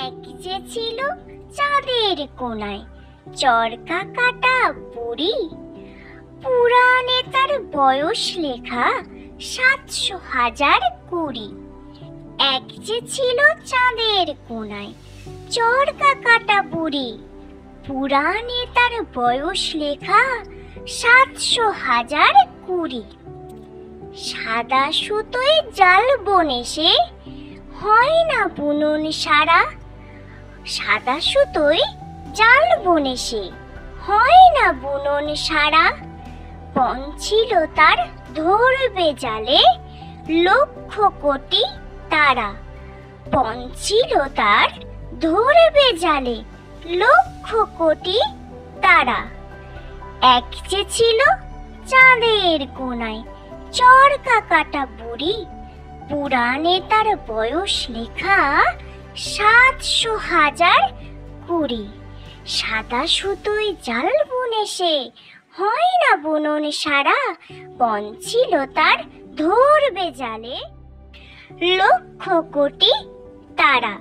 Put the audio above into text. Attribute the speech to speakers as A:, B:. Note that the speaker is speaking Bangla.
A: এক যে ছিল চাঁদের কোনায় চরকা কাটা বুড়ি। পুরাণে তার বয়স লেখা ৭০০,০২০। এক যে ছিল চাঁদের কোনায় চরকা কাটা বুড়ি। পুরাণে তার বয়স লেখা ৭০০,০২০। সাদা সুতোয় জাল বনে সে হয় না বুনন সারা। সাদা সুতোয় জাল বনে সে হয় না বুনন সারা। পণ ছিল তার ধরবে জালে লক্ষ কোটি তারা। পণ ছিল তার ধরবে জালে লক্ষ কোটি তারা। এক যে ছিল চাঁদের কোনায় চরকা কাটা বুড়ি। পুরাণে তার বয়স লেখা ৭০০,০২০। সাদা সুতোয় জাল বুনে সে হয় না বুনন সারা। পণ ছিল তার ধরবে জালে লক্ষ কোটি তারা।